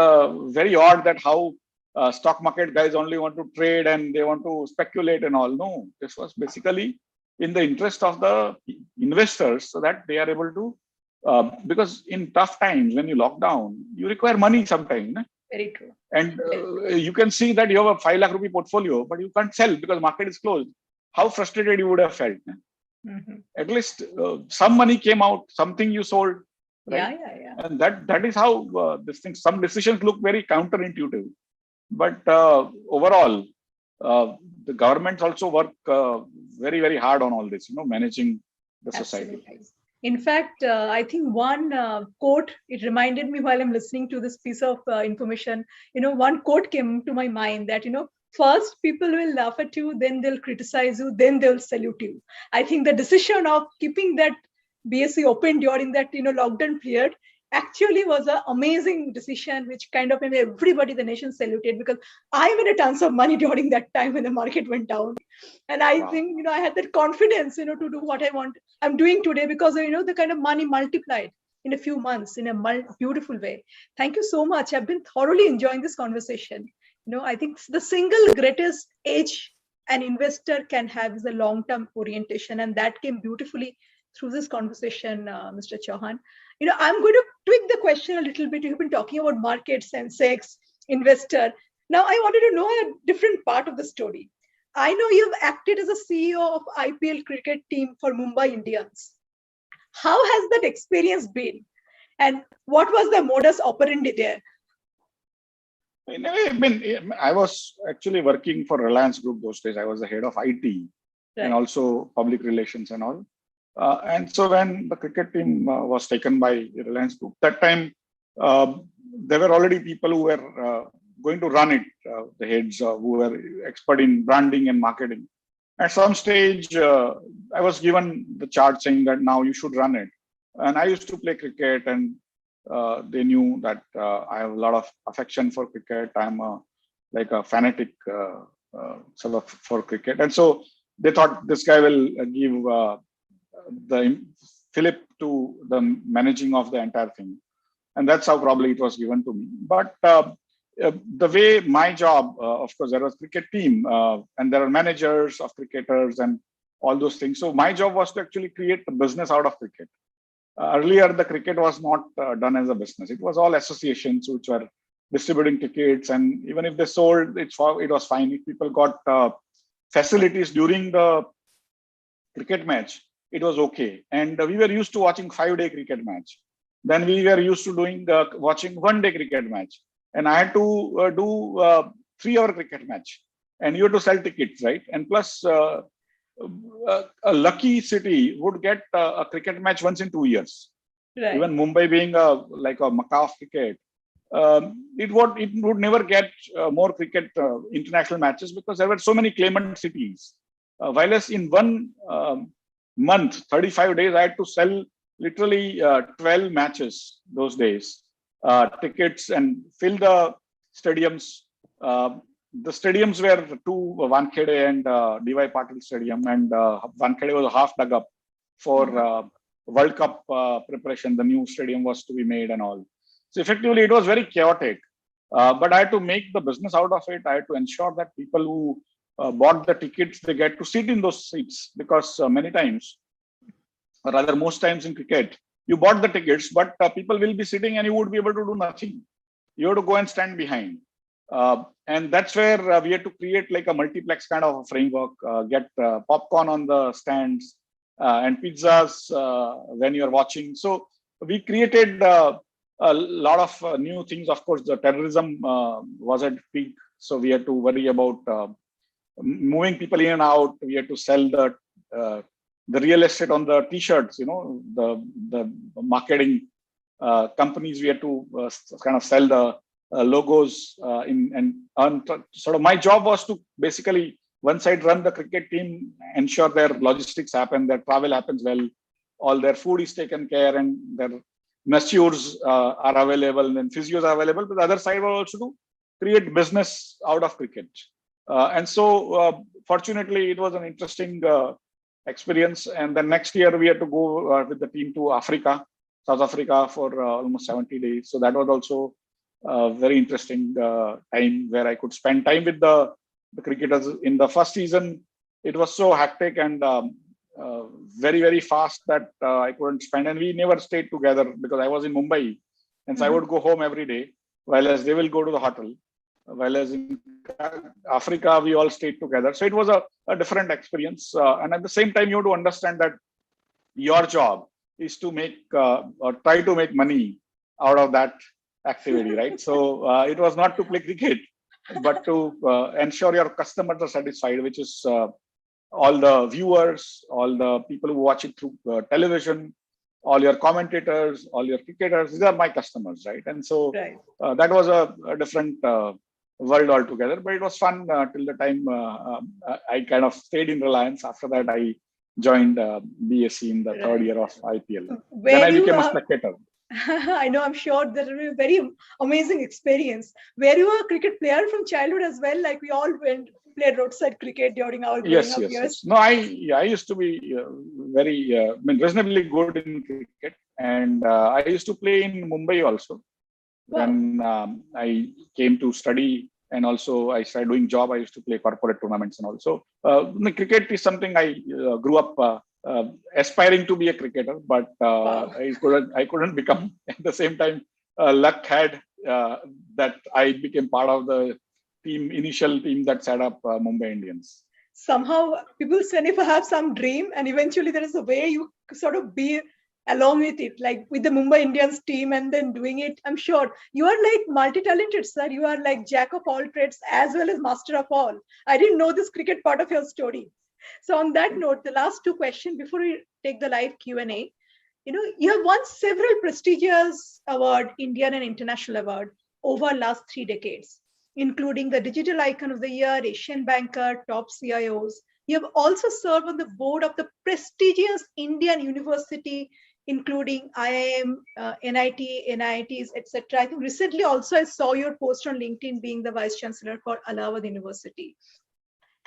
very odd that how stock market guys only want to trade and they want to speculate and all. No, this was basically in the interest of the investors, so that they are able to, because in tough times when you lock down, you require money sometimes. Very true. And you can see that you have a 5 lakh rupee portfolio, but you can't sell because market is closed. How frustrated you would have felt. Mm-hmm. At least some money came out, something you sold. Right? Yeah. And that is how some decisions look very counterintuitive. But overall, the governments also work very, very hard on all this, managing the society. Absolutely. In fact, I think one quote, it reminded me while I'm listening to this piece of information, one quote came to my mind that, first people will laugh at you, then they'll criticize you, then they'll salute you. I think the decision of keeping that BSE open during that lockdown period actually was an amazing decision, which kind of made everybody, the nation, saluted, because I made a tons of money during that time when the market went down. And I think I had that confidence to do what I'm doing today, because the kind of money multiplied in a few months in a beautiful way. Thank you so much. I've been thoroughly enjoying this conversation. I think the single greatest edge an investor can have is a long-term orientation, and that came beautifully through this conversation, Mr. Chauhan. I'm going to tweak the question a little bit. You've been talking about markets and sex, investor. Now, I wanted to know a different part of the story. I know you've acted as a CEO of IPL cricket team for Mumbai Indians. How has that experience been? And what was the modus operandi there? I was actually working for Reliance Group those days. I was the head of IT and also public relations and all. And so when the cricket team was taken by Reliance Group, that time there were already people who were going to run it, the heads who were expert in branding and marketing. At some stage, I was given the charge saying that now you should run it. And I used to play cricket, and they knew that I have a lot of affection for cricket. I'm like a fanatic sort of for cricket. And so they thought this guy will give the Philip to the managing of the entire thing. And that's how probably it was given to me. But the way my job, of course, there was a cricket team and there are managers of cricketers and all those things. So my job was to actually create a business out of cricket. Earlier, the cricket was not done as a business. It was all associations which were distributing tickets. And even if they sold, it was fine. If people got facilities during the cricket match, it was okay. And we were used to watching 5-day cricket match. Then we were used to doing watching 1-day cricket match. And I had to do 3-hour cricket match. And you had to sell tickets, right? And plus, a lucky city would get a cricket match once in 2 years. Right. Even Mumbai being like a Makkah of cricket, it would never get more cricket international matches because there were so many claimant cities. While in one month, 35 days, I had to sell literally 12 matches those days, tickets, and fill the stadiums. The stadiums were two, Wankhede and D.Y. Patil Stadium, and Wankhede was half dug up for World Cup preparation. The new stadium was to be made and all. So effectively, it was very chaotic. But I had to make the business out of it. I had to ensure that people who bought the tickets, they get to sit in those seats, because many times, or rather most times in cricket, you bought the tickets, but people will be sitting and you would be able to do nothing. You have to go and stand behind. And that's where we had to create like a multiplex kind of a framework, get popcorn on the stands and pizzas when you're watching. So we created a lot of new things. Of course, the terrorism was at peak. So we had to worry about moving people in and out. We had to sell the real estate on the t-shirts, the marketing companies. We had to kind of sell the logos and earn. Sort of my job was to basically one side run the cricket team, ensure their logistics happen, their travel happens well, all their food is taken care, and their masseurs are available, and then physios are available. But the other side was also to create business out of cricket. And so fortunately, it was an interesting experience. And then next year we had to go with the team to Africa, South Africa, for almost 70 days. So that was also a very interesting time where I could spend time with the cricketers. In the first season, it was so hectic and very, very fast that I couldn't spend. And we never stayed together because I was in Mumbai. And so I would go home every day, while as they will go to the hotel. While as in Africa, we all stayed together. So it was a different experience. And at the same time, you have to understand that your job is to make or try to make money out of that activity, right? So it was not to play cricket, but to ensure your customers are satisfied, which is all the viewers, all the people who watch it through television, all your commentators, all your cricketers. These are my customers, right? And so that was a different world altogether. But it was fun till the time I kind of stayed in Reliance. After that, I joined BSE in the third year of IPL. Then Where I you became a spectator. I know, I'm sure that will be a very amazing experience. Were you a cricket player from childhood as well? Like we all went played roadside cricket during our growing Yes, up yes, years. yes. No, I used to be very, I mean, reasonably good in cricket, and I used to play in Mumbai also. Wow. When I came to study, and also I started doing job, I used to play corporate tournaments and also. Cricket is something I grew up aspiring to be a cricketer, but Wow. I couldn't become. At the same time, luck had that I became part of the initial team that set up Mumbai Indians. Somehow people say if I have some dream and eventually there is a way you sort of be along with it, like with the Mumbai Indians team and then doing it. I'm sure you are like multi-talented, sir. You are like jack of all trades as well as master of all. I didn't know this cricket part of your story. So on that note, the last two questions before we take the live Q&A, you have won several prestigious award, Indian and international award over last 3 decades, including the Digital Icon of the Year, Asian Banker, Top CIOs. You have also served on the board of the prestigious Indian University, including IIM, NIT, NITs, etc. I think recently also I saw your post on LinkedIn being the Vice Chancellor for Allahabad University.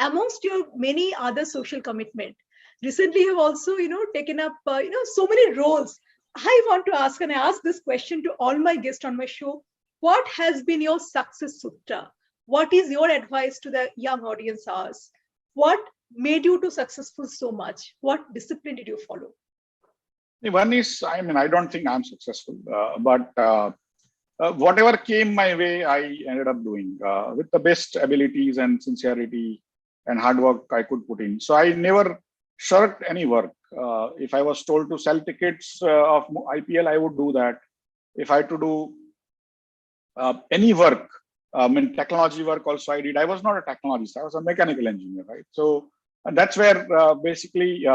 Amongst your many other social commitment, recently you've also taken up so many roles. I want to ask, and I ask this question to all my guests on my show: what has been your success sutra? What is your advice to the young audience hours? What made you to successful so much? What discipline did you follow? One is, I mean, I don't think I'm successful, but whatever came my way, I ended up doing with the best abilities and sincerity and hard work I could put in. So I never shirked any work. If I was told to sell tickets of IPL, I would do that. If I had to do any work, I mean, technology work also I did. I was not a technologist. I was a mechanical engineer, right? So and that's where basically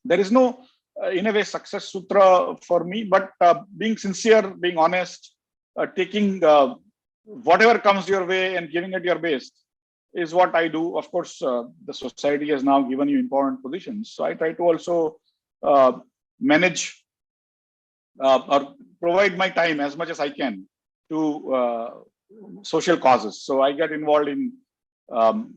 there is no, in a way, success sutra for me, but being sincere, being honest, taking whatever comes your way and giving it your best is what I do. Of course, the society has now given you important positions. So I try to also manage or provide my time as much as I can to social causes. So I get involved in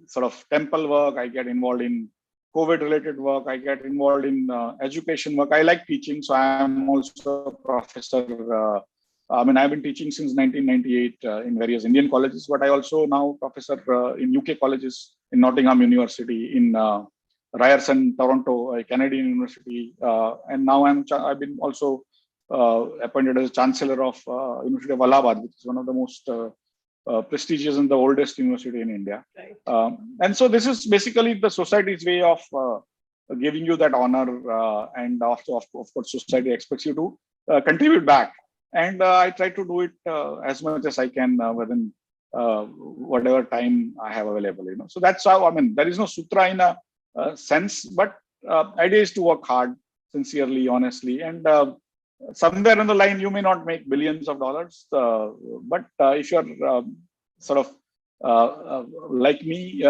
sort of temple work. I get involved in COVID related work. I get involved in education work. I like teaching. So I am also a professor. I mean, I've been teaching since 1998 in various Indian colleges, but I also now professor in UK colleges, in Nottingham University, in Ryerson, Toronto, a Canadian university. And now I've been also appointed as Chancellor of University of Allahabad, which is one of the most prestigious and the oldest university in India. Right. And so this is basically the society's way of giving you that honor, and also, of course, society expects you to contribute back. And I try to do it as much as I can within whatever time I have available. So that's how, I mean, there is no sutra in a sense, but idea is to work hard, sincerely, honestly, and somewhere on the line you may not make billions of dollars, but if you're sort of like me,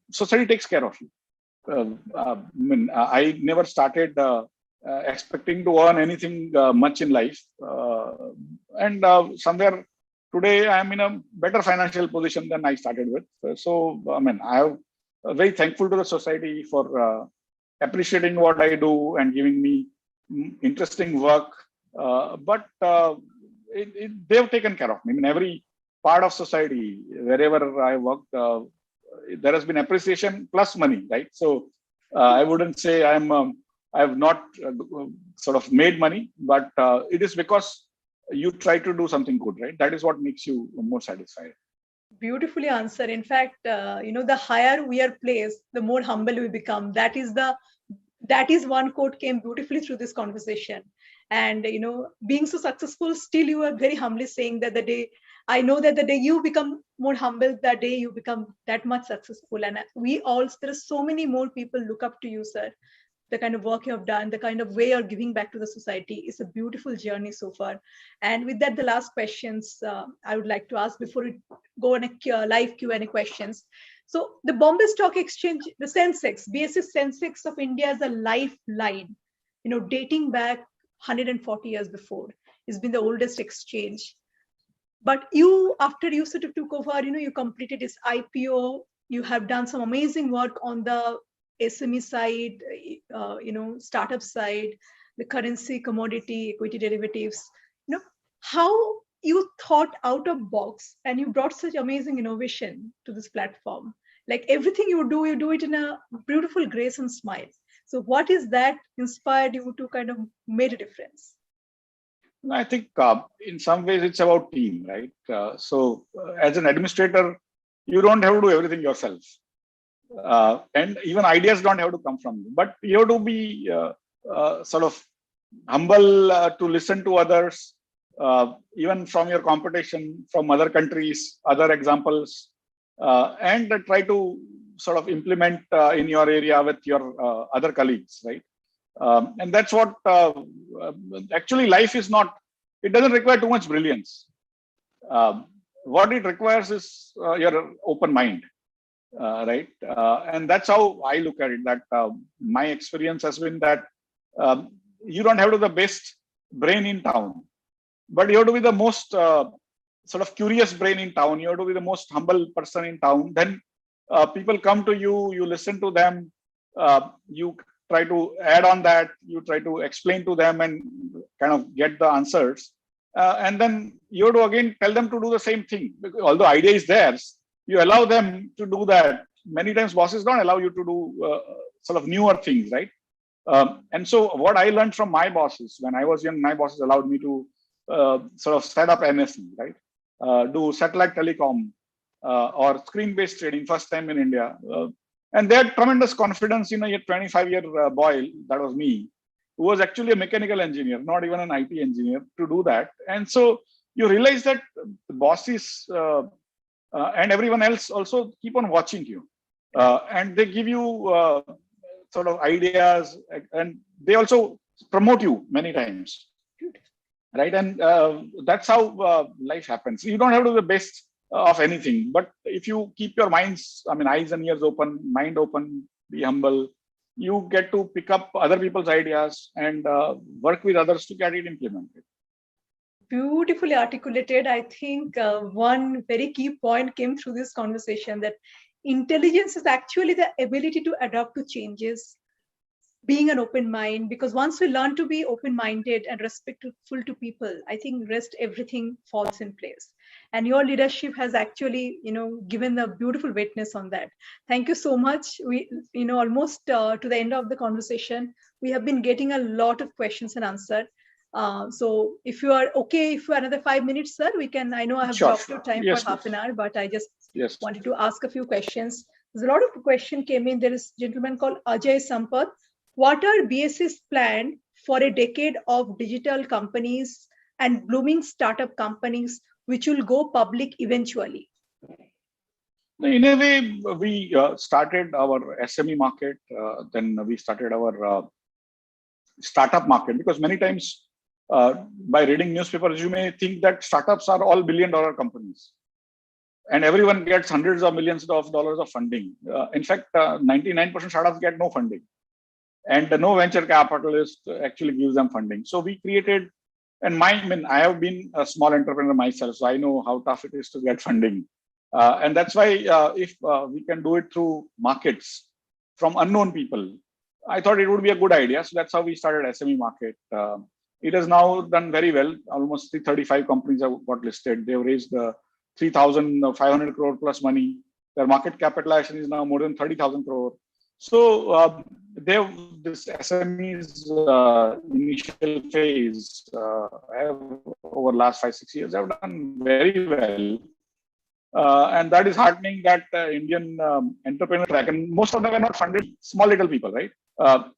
society takes care of you. I mean, I never started expecting to earn anything much in life, and somewhere today I am in a better financial position than I started with. So I mean, I'm very thankful to the society for appreciating what I do and giving me interesting work, but they've taken care of me. I mean, every part of society, wherever I worked, there has been appreciation plus money, right? So I wouldn't say I have not sort of made money, but it is because you try to do something good, right? That is what makes you more satisfied. Beautifully answered. In fact, the higher we are placed, the more humble we become. That is one quote came beautifully through this conversation. And being so successful, still you are very humbly saying that the day I know that the day you become more humble, that day you become that much successful. And there are so many more people look up to you, sir. the kind of work you have done, the kind of way you're giving back to the society. It's a beautiful journey so far. And with that, the last questions I would like to ask before we go on a live Q&A questions. So the Bombay Stock Exchange, the Sensex, BSE Sensex of India is a lifeline, dating back 140 years before. It's been the oldest exchange. But you, after you sort of took over, you completed this IPO, you have done some amazing work on the SME side, startup side, the currency, commodity, equity derivatives. How you thought out of box and you brought such amazing innovation to this platform. Like everything you do it in a beautiful grace and smile. So what is that inspired you to kind of made a difference? I think in some ways it's about team, right? As an administrator, you don't have to do everything yourself. And even ideas don't have to come from you, but you have to be sort of humble to listen to others, even from your competition, from other countries, other examples, and try to sort of implement in your area with your other colleagues, right? And that's what actually life is not, it doesn't require too much brilliance. What it requires is your open mind, right? And that's how I look at it, that my experience has been that you don't have to be the best brain in town, but you have to be the most sort of curious brain in town. You have to be the most humble person in town. Then people come to you, you listen to them, you try to add on that, you try to explain to them and kind of get the answers. And then you have to again tell them to do the same thing. Because although idea is theirs, you allow them to do that. Many times bosses don't allow you to do sort of newer things, right? And so what I learned from my bosses, when I was young, my bosses allowed me to sort of set up MSE, right? Do satellite telecom or screen-based trading, first time in India. And they had tremendous confidence in a 25-year boy, that was me, who was actually a mechanical engineer, not even an IT engineer, to do that. And so you realize that the bosses and everyone else also keep on watching you. And they give you sort of ideas, and they also promote you many times, right? And that's how life happens. You don't have to be the best of anything, but if you keep your minds, eyes and ears open, mind open, be humble, you get to pick up other people's ideas and work with others to get it implemented. Beautifully articulated. I think one very key point came through this conversation, that intelligence is actually the ability to adapt to changes, being an open mind, because once we learn to be open-minded and respectful to people, I think rest everything falls in place. And your leadership has actually, given the beautiful witness on that. Thank you so much. We, almost to the end of the conversation, we have been getting a lot of questions and answers. So if you are okay, if you are another 5 minutes, sir, we can, I know I have blocked your time for half an hour, but I just wanted to ask a few questions. There's a lot of questions came in. There is a gentleman called Ajay Sampath. What are BSE's plan for a decade of digital companies and blooming startup companies which will go public eventually? In a way, we started our SME market, then we started our startup market, because many times by reading newspapers, you may think that startups are all billion-dollar companies and everyone gets hundreds of millions of dollars of funding. In fact, 99% startups get no funding, and no venture capitalist actually gives them funding. So we created, and I have been a small entrepreneur myself, so I know how tough it is to get funding. And that's why if we can do it through markets from unknown people, I thought it would be a good idea. So that's how we started SME market. It has now done very well. Almost 335 companies have got listed. They've raised 3,500 crore plus money. Their market capitalization is now more than 30,000 crore. So this SME's initial phase over the last 5-6 years have done very well. And that is heartening that Indian entrepreneur track, and most of them are not funded, small little people, right?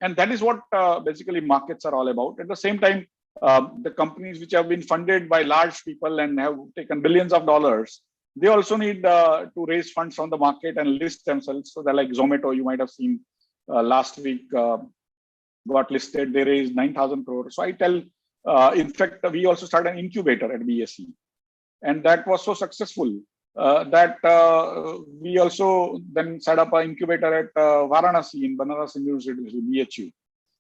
And that is what basically markets are all about. At the same time, the companies which have been funded by large people and have taken billions of dollars, they also need to raise funds from the market and list themselves. So they're like Zomato, you might have seen last week, got listed. They raised 9,000 crores. So I tell, in fact, we also started an incubator at BSE. And that was so successful that we also then set up an incubator at Varanasi in Banaras University, BHU.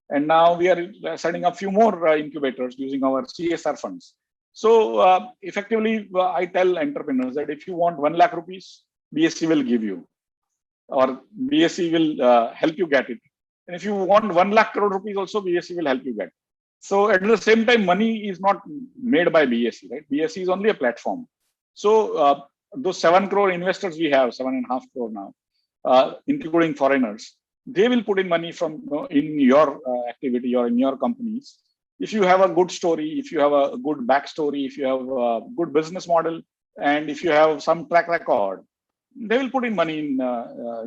And now we are setting up a few more incubators using our CSR funds. So effectively, I tell entrepreneurs that if you want 1 lakh rupees, BSE will give you, or BSE will help you get it. And if you want 1 lakh crore rupees also, BSE will help you get. So at the same time, money is not made by BSE, right? BSE is only a platform. So those 7 crore investors we have, 7.5 crore now, including foreigners, they will put in money from in your activity or in your companies. If you have a good story, if you have a good backstory, if you have a good business model, and if you have some track record, they will put in money in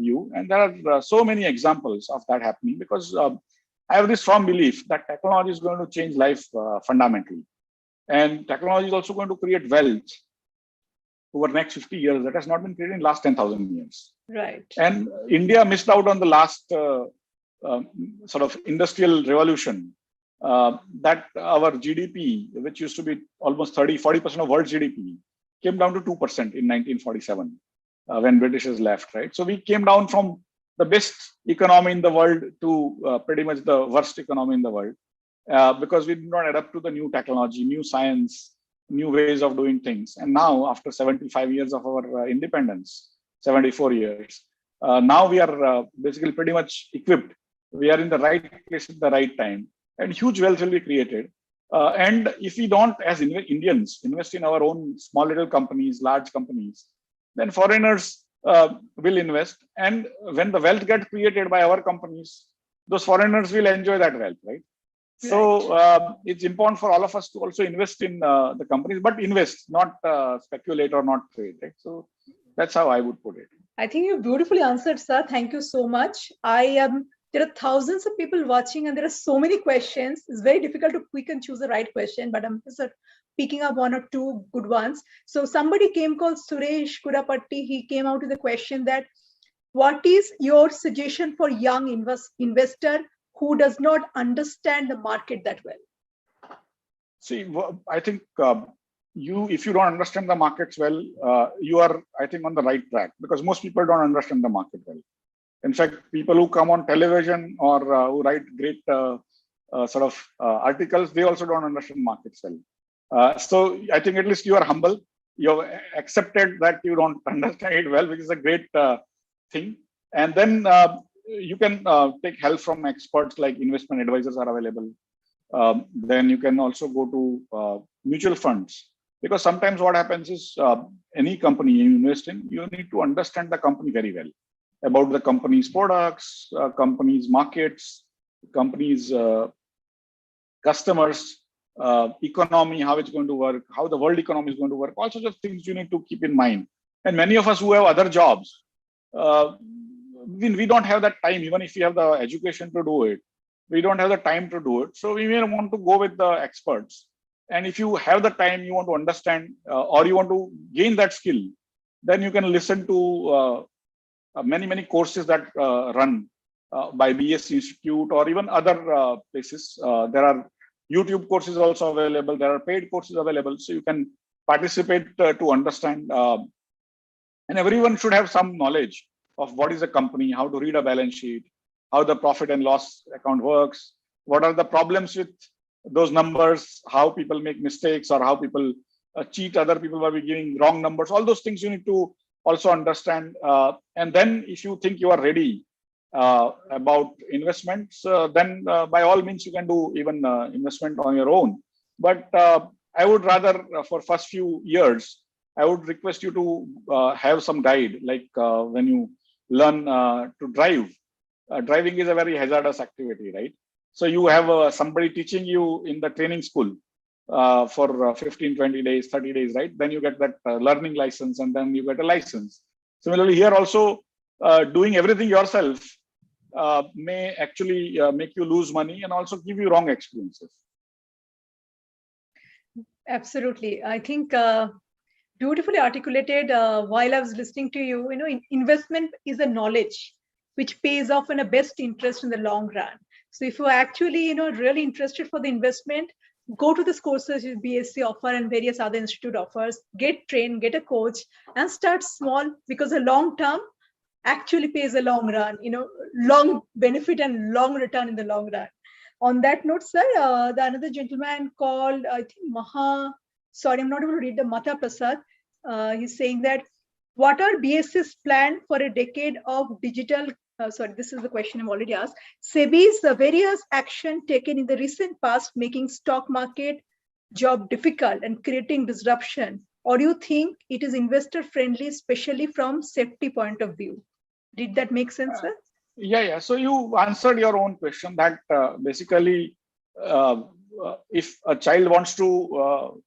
you. And there are so many examples of that happening, because I have this strong belief that technology is going to change life fundamentally. And technology is also going to create wealth over the next 50 years that has not been created in the last 10,000 years. Right. And India missed out on the last sort of industrial revolution, that our GDP, which used to be almost 40% of world GDP, came down to 2% in 1947 when Britishers left, right? So we came down from the best economy in the world to pretty much the worst economy in the world, because we did not adapt to the new technology, new science, new ways of doing things. And now, after 75 years of our independence, 74 years, now we are basically pretty much equipped. We are in the right place at the right time, and huge wealth will be created. And if we don't, as Indians, invest in our own small little companies, large companies, then foreigners will invest. And when the wealth gets created by our companies, those foreigners will enjoy that wealth, right? So it's important for all of us to also invest in the companies, but invest, not speculate or not trade, right? So that's how I would put it. I think you beautifully answered, sir. Thank you so much. There are thousands of people watching and there are so many questions. It's very difficult to pick and choose the right question, but I'm just picking up 1 or 2 good ones. So somebody came called Suresh Kurapatti. He came out with a question that, what is your suggestion for young investor who does not understand the market that well? See, I think if you don't understand the markets well, you are, I think, on the right track, because most people don't understand the market well. In fact, people who come on television or who write great sort of articles, they also don't understand markets well. So I think at least you are humble. You have accepted that you don't understand it well, which is a great thing. And then you can take help from experts, like investment advisors are available. Then you can also go to mutual funds, because sometimes what happens is any company you invest in, you need to understand the company very well, about the company's products, company's markets, company's customers, economy, how it's going to work, how the world economy is going to work. All sorts of things you need to keep in mind. And many of us who have other jobs, we don't have that time. Even if we have the education to do it, we don't have the time to do it. So we may want to go with the experts. And if you have the time, you want to understand or you want to gain that skill, then you can listen to many courses that run by BSE Institute or even other places. There are YouTube courses also available. There are paid courses available. So you can participate to understand. And everyone should have some knowledge of what is a company, how to read a balance sheet, how the profit and loss account works, what are the problems with those numbers, how people make mistakes, or how people cheat other people by giving wrong numbers. All those things you need to also understand. And then if you think you are ready about investments, then by all means you can do even investment on your own. But I would rather, for first few years, I would request you to have some guide, like when you learn to drive. Driving is a very hazardous activity, right? So you have somebody teaching you in the training school for 15, 20 days, 30 days, right? Then you get that learning license, and then you get a license. Similarly, here also, doing everything yourself may actually make you lose money and also give you wrong experiences. Absolutely. I think beautifully articulated while I was listening to you. Investment is a knowledge which pays off in a best interest in the long run. So if you're actually, really interested for the investment, go to this courses which BSE offer and various other institute offers, get trained, get a coach, and start small, because the long term actually pays a long run, long benefit and long return in the long run. On that note, sir, the another gentleman called, I think, sorry, I'm not able to read the Mata Prasad. He's saying that, what are BS's plan for a decade of digital, sorry, this is the question I've already asked. SEBI's various action taken in the recent past, making stock market job difficult and creating disruption, or do you think it is investor friendly, especially from safety point of view? Did that make sense, sir? Yeah. So you answered your own question that basically, if a child wants to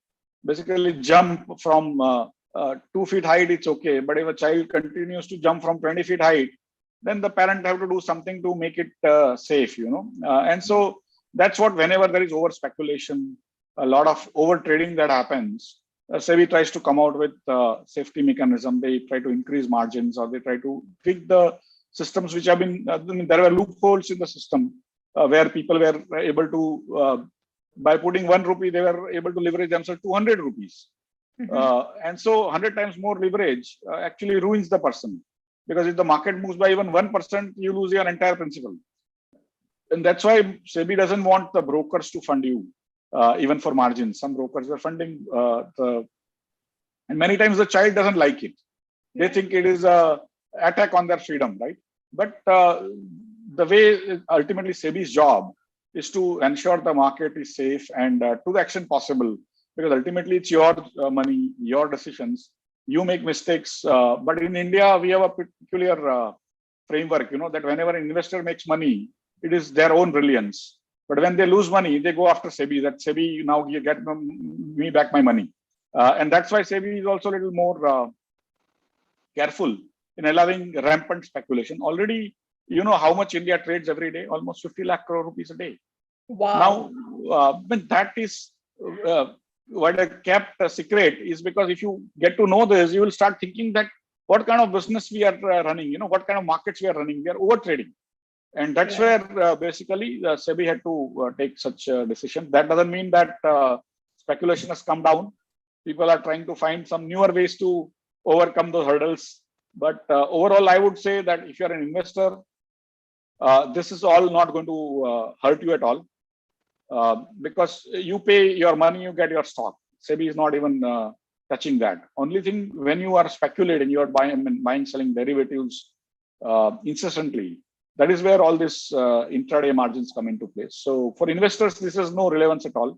basically jump from 2 feet height, it's okay. But if a child continues to jump from 20 feet height, then the parent have to do something to make it safe, and so that's what, whenever there is over speculation, a lot of over trading that happens, SEBI tries to come out with safety mechanism. They try to increase margins, or they try to tweak the systems which have been, there were loopholes in the system where people were able to, by putting 1 rupee, they were able to leverage themselves 200 rupees. And so 100 times more leverage actually ruins the person, because if the market moves by even 1%, you lose your entire principal. And that's why SEBI doesn't want the brokers to fund you, even for margins. Some brokers are funding and many times the child doesn't like it. They think it is a attack on their freedom, right? But the way ultimately SEBI's job is to ensure the market is safe and to the extent possible, because ultimately it's your money, your decisions. You make mistakes, but in India we have a peculiar framework, that whenever an investor makes money, it is their own brilliance. But when they lose money, they go after SEBI. That SEBI, now you get me back my money, and that's why SEBI is also a little more careful in allowing rampant speculation. Already, you know how much India trades every day, almost 50 lakh crore rupees a day. Wow. Now, when that is what I kept a secret, is because if you get to know this, you will start thinking that what kind of business we are running, what kind of markets we are running. We are over trading. And that's where basically SEBI had to take such a decision. That doesn't mean that speculation has come down. People are trying to find some newer ways to overcome those hurdles. But overall, I would say that if you're an investor, this is all not going to hurt you at all, because you pay your money, you get your stock. SEBI is not even touching that. Only thing, when you are speculating, you are buying, selling derivatives incessantly. That is where all this intraday margins come into place. So for investors, this has no relevance at all.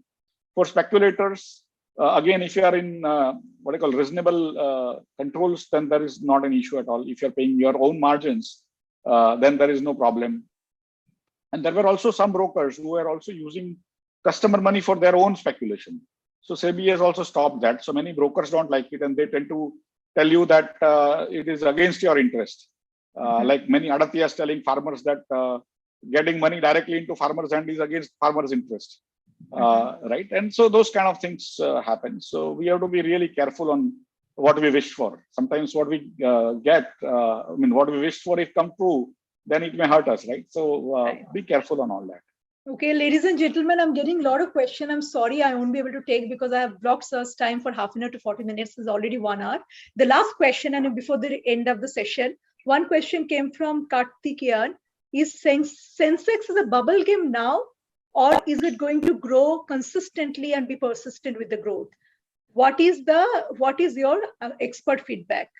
For speculators, again, if you are in what I call reasonable controls, then there is not an issue at all. If you're paying your own margins, then there is no problem. And there were also some brokers who were also using customer money for their own speculation. So SEBI has also stopped that. So many brokers don't like it, and they tend to tell you that it is against your interest. Like many Adatyas telling farmers that getting money directly into farmers' hand is against farmers' interest. Right? And so those kind of things happen. So we have to be really careful on what we wish for. Sometimes what we get, what we wish for, if come true, then it may hurt us, right? So be careful on all that. Okay, ladies and gentlemen, I'm getting a lot of questions. I'm sorry I won't be able to take, because I have blocked sir's time for half an hour to 40 minutes. It's already 1 hour. The last question, and before the end of the session, one question came from Kartikeyan. Is saying Sensex is a bubble game now, or is it going to grow consistently and be persistent with the growth? What is your expert feedback?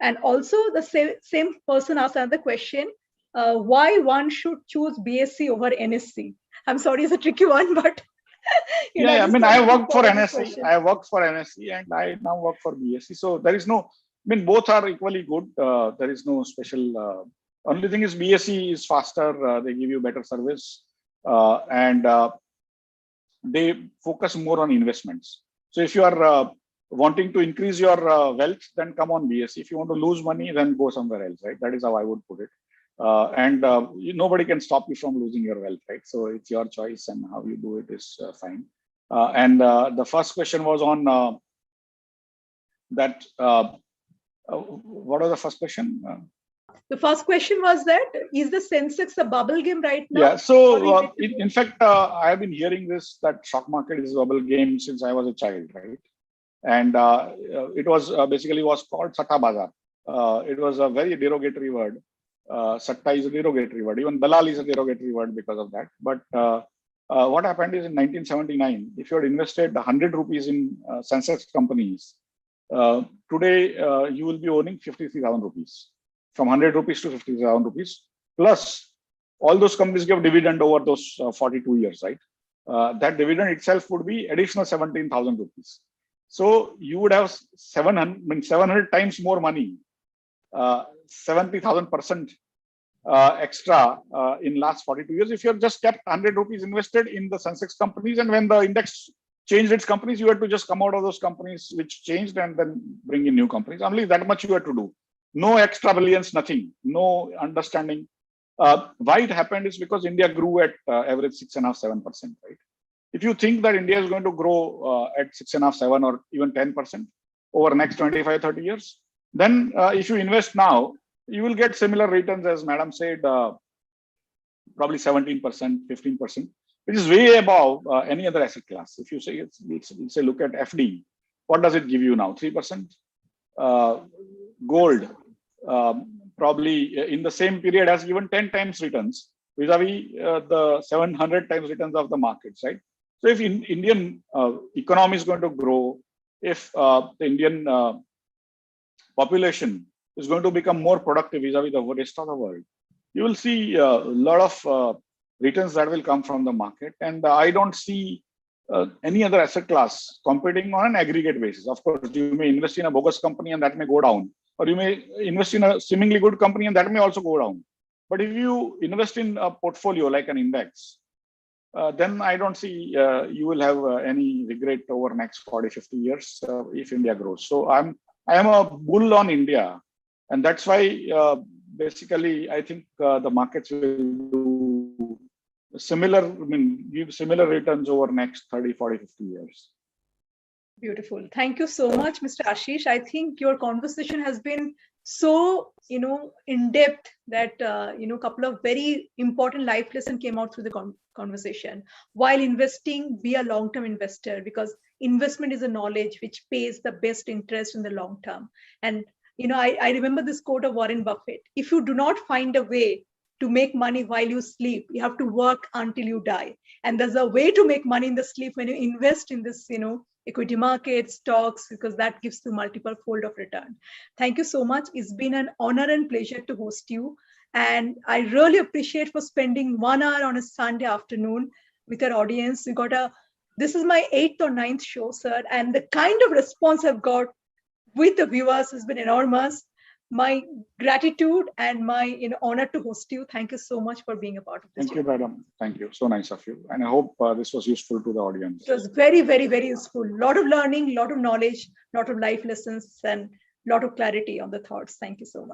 And also the same person asked another question. Why one should choose BSE over NSE? I'm sorry, it's a tricky one, but I worked for NSE. I worked for NSE, and I now work for BSE. So there is no, both are equally good. There is no special. Only thing is BSE is faster. They give you better service, and they focus more on investments. So if you are wanting to increase your wealth, then come on BSE. If you want to lose money, then go somewhere else. Right? That is how I would put it. And nobody can stop you from losing your wealth, right? So it's your choice, and how you do it is fine. And the first question was on that. What was the first question? The first question was that, is the Sensex a bubble game right now? Yeah, so in fact, I have been hearing this, that stock market is a bubble game since I was a child, right? And it was basically was called Satta Bazar. It was a very derogatory word. Satta is a derogatory word. Even Dalal is a derogatory word because of that. But what happened is in 1979, if you had invested 100 rupees in Sensex companies, today you will be owning 53,000 rupees. From 100 rupees to 50,000 rupees. Plus, all those companies give dividend over those 42 years, right? That dividend itself would be additional 17,000 rupees. So you would have 700 times more money, 70,000% extra in last 42 years. If you have just kept 100 rupees invested in the Sensex companies, and when the index changed its companies, you had to just come out of those companies which changed and then bring in new companies. Only that much you had to do. No extra brilliance, nothing, no understanding. Why it happened is because India grew at average 6.5–7%, right? If you think that India is going to grow at 6.5–7 or even 10% over next 25–30 years, then if you invest now, you will get similar returns as Madam said, probably 17%, 15%, which is way above any other asset class. If you say, say look at FD, what does it give you now? 3%. Gold probably in the same period has given 10 times returns vis-a-vis the 700 times returns of the markets, right? So if Indian economy is going to grow, if the Indian population is going to become more productive vis-a-vis the rest of the world, you will see a lot of returns that will come from the market. And I don't see any other asset class competing on an aggregate basis. Of course, you may invest in a bogus company and that may go down, or you may invest in a seemingly good company and that may also go down. But if you invest in a portfolio like an index, then I don't see you will have any regret over next 40–50 years if India grows. So I am a bull on India, and that's why basically I think the markets will do similar, give similar returns over next 30–40–50 years. Beautiful. Thank you so much, Mr. Ashish. I think your conversation has been so, in depth that, a couple of very important life lessons came out through the conversation. While investing, be a long-term investor, because investment is a knowledge which pays the best interest in the long term. And, I remember this quote of Warren Buffett: if you do not find a way to make money while you sleep, you have to work until you die. And there's a way to make money in the sleep when you invest in this, equity markets, stocks, because that gives you multiple fold of return. Thank you so much. It's been an honor and pleasure to host you. And I really appreciate for spending 1 hour on a Sunday afternoon with our audience. This is my 8th or 9th show, sir. And the kind of response I've got with the viewers has been enormous. My gratitude and my honor to host you. Thank you so much for being a part of this. Thank you, madam. Thank you. So nice of you. And I hope this was useful to the audience. It was very, very, very useful. A lot of learning, a lot of knowledge, a lot of life lessons, and a lot of clarity on the thoughts. Thank you so much.